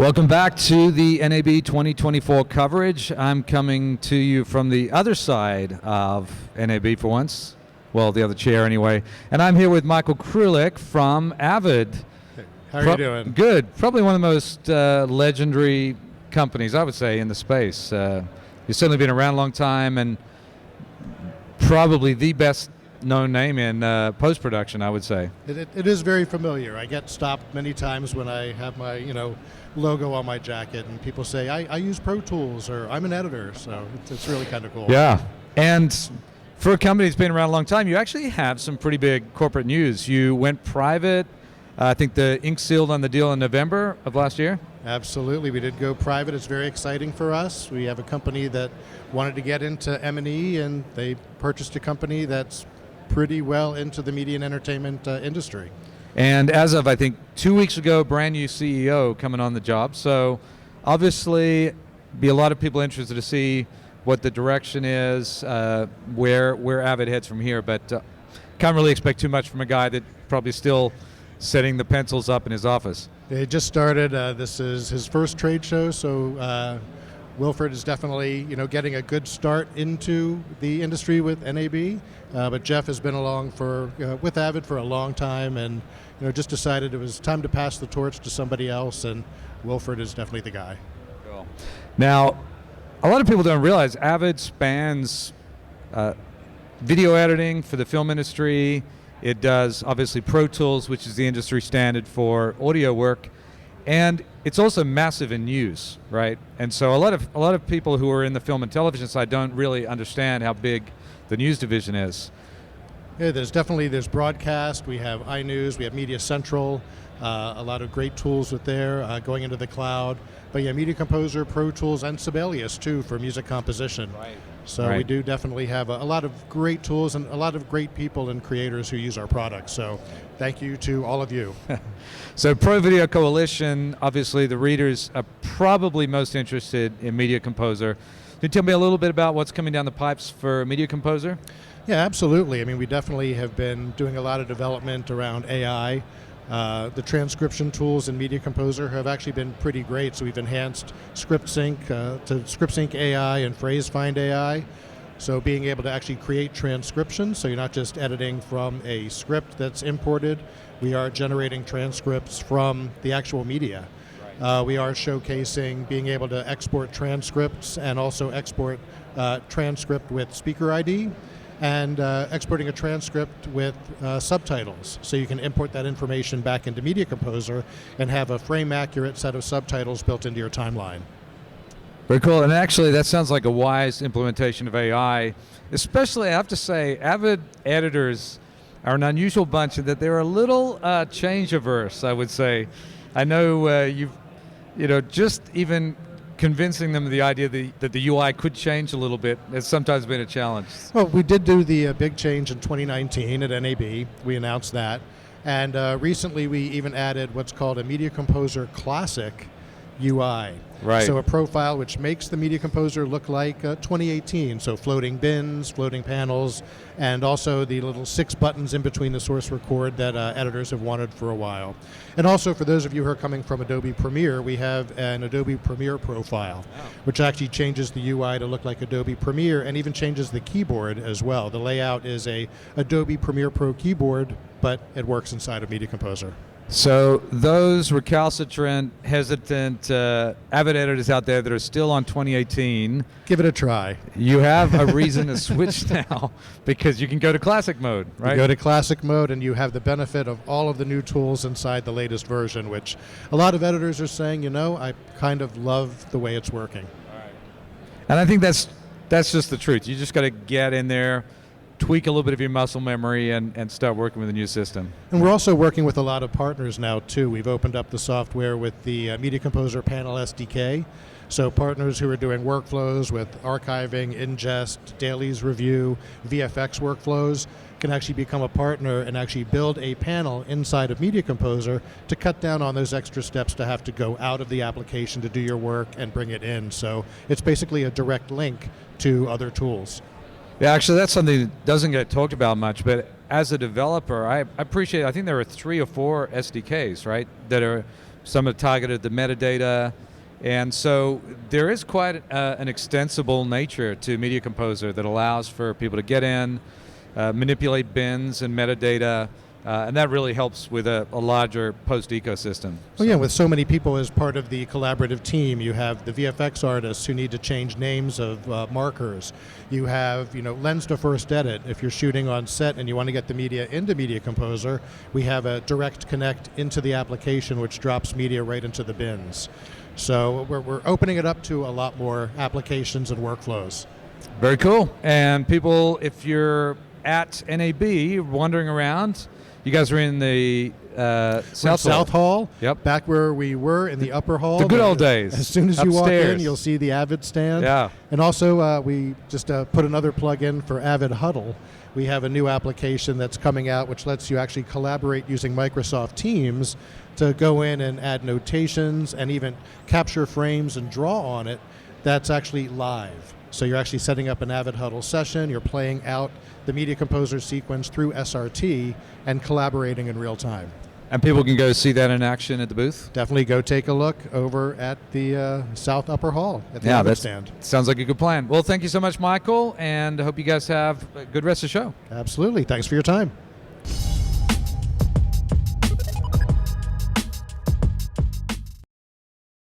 Welcome back to the NAB 2024 coverage. I'm coming to you from the other side of NAB for once. Well, the other chair anyway. And I'm here with Michael Krulik from AVID. Hey, how are you doing? Good. Probably one of the most legendary companies, I would say, in the space. You've certainly been around a long time and probably the best known name in post-production, I would say. It is very familiar. I get stopped many times when I have my logo on my jacket and people say, I use Pro Tools or I'm an editor, so it's really kind of cool. Yeah, and for a company that's been around a long time, you actually have some pretty big corporate news. You went private, I think the ink sealed on the deal in November of last year? Absolutely, we did go private. It's very exciting for us. We have a company that wanted to get into M&E and they purchased a company that's pretty well into the media and entertainment industry. And as of, I think, 2 weeks ago, brand new CEO coming on the job. So obviously, be a lot of people interested to see what the direction is, where AVID heads from here. But can't really expect too much from a guy that probably still setting the pencils up in his office. He just started. This is his first trade show, so Wilfred is definitely, getting a good start into the industry with NAB. But Jeff has been along with AVID for a long time, and just decided it was time to pass the torch to somebody else, and Wilfred is definitely the guy. Cool. Now, a lot of people don't realize AVID spans video editing for the film industry. It does obviously Pro Tools, which is the industry standard for audio work. And it's also massive in news, right? And so a lot of people who are in the film and television side don't really understand how big the news division is. Yeah, there's broadcast, we have iNews, we have Media Central, a lot of great tools with there going into the cloud. But yeah, Media Composer, Pro Tools, and Sibelius too for music composition. Right. So right. We do definitely have a lot of great tools and a lot of great people and creators who use our products. So thank you to all of you. So Pro Video Coalition, obviously the readers are probably most interested in Media Composer. Can you tell me a little bit about what's coming down the pipes for Media Composer? Yeah, absolutely. I mean, we definitely have been doing a lot of development around AI. The transcription tools in Media Composer have actually been pretty great. So we've enhanced ScriptSync to ScriptSync AI and PhraseFind AI. So being able to actually create transcriptions, so you're not just editing from a script that's imported, we are generating transcripts from the actual media. We are showcasing being able to export transcripts and also export transcript with speaker ID. And exporting a transcript with subtitles. So you can import that information back into Media Composer and have a frame-accurate set of subtitles built into your timeline. Very cool, and actually that sounds like a wise implementation of AI, especially, I have to say, AVID editors are an unusual bunch in that they're a little change-averse, I would say. I know just even convincing them of the idea that the UI could change a little bit has sometimes been a challenge. Well, we did do the big change in 2019 at NAB. We announced that. And recently we even added what's called a Media Composer Classic UI. Right. So a profile which makes the Media Composer look like 2018. So floating bins, floating panels, and also the little 6 buttons in between the source record that editors have wanted for a while. And also for those of you who are coming from Adobe Premiere, we have an Adobe Premiere profile, which actually changes the UI to look like Adobe Premiere and even changes the keyboard as well. The layout is a Adobe Premiere Pro keyboard, but it works inside of Media Composer. So those recalcitrant, hesitant AVID editors out there that are still on 2018, give it a try. You have a reason to switch now because you can go to classic mode, right? You go to classic mode and you have the benefit of all of the new tools inside the latest version, which a lot of editors are saying, I kind of love the way it's working. All right. And I think that's just the truth. You just got to get in there, tweak a little bit of your muscle memory and start working with a new system. And we're also working with a lot of partners now too. We've opened up the software with the Media Composer Panel SDK. So partners who are doing workflows with archiving, ingest, dailies review, VFX workflows can actually become a partner and actually build a panel inside of Media Composer to cut down on those extra steps to have to go out of the application to do your work and bring it in. So it's basically a direct link to other tools. Yeah, actually that's something that doesn't get talked about much, but as a developer, I appreciate, I think there are 3 or 4 SDKs, right, that are some are targeted at the metadata. And so there is quite an extensible nature to Media Composer that allows for people to get in, manipulate bins and metadata, and that really helps with a larger post ecosystem. Well, yeah, with so many people as part of the collaborative team, you have the VFX artists who need to change names of markers. You have, lens to first edit. If you're shooting on set and you want to get the media into Media Composer, we have a direct connect into the application, which drops media right into the bins. So we're opening it up to a lot more applications and workflows. Very cool. And people, if you're at NAB wandering around, you guys are in the South Hall. Yep. Back where we were in the upper hall. The good old days. As soon as you walk Upstairs. in, you'll see the AVID stand. Yeah. And also, we just put another plug in for AVID Huddle. We have a new application that's coming out which lets you actually collaborate using Microsoft Teams to go in and add notations and even capture frames and draw on it. That's actually live. So you're actually setting up an AVID Huddle session, you're playing out the Media Composer sequence through SRT and collaborating in real time. And people can go see that in action at the booth? Definitely go take a look over at the South Upper Hall at the Yeah, AVID that stand. sounds like a good plan. Well, thank you so much, Michael, and I hope you guys have a good rest of the show. Absolutely. Thanks for your time.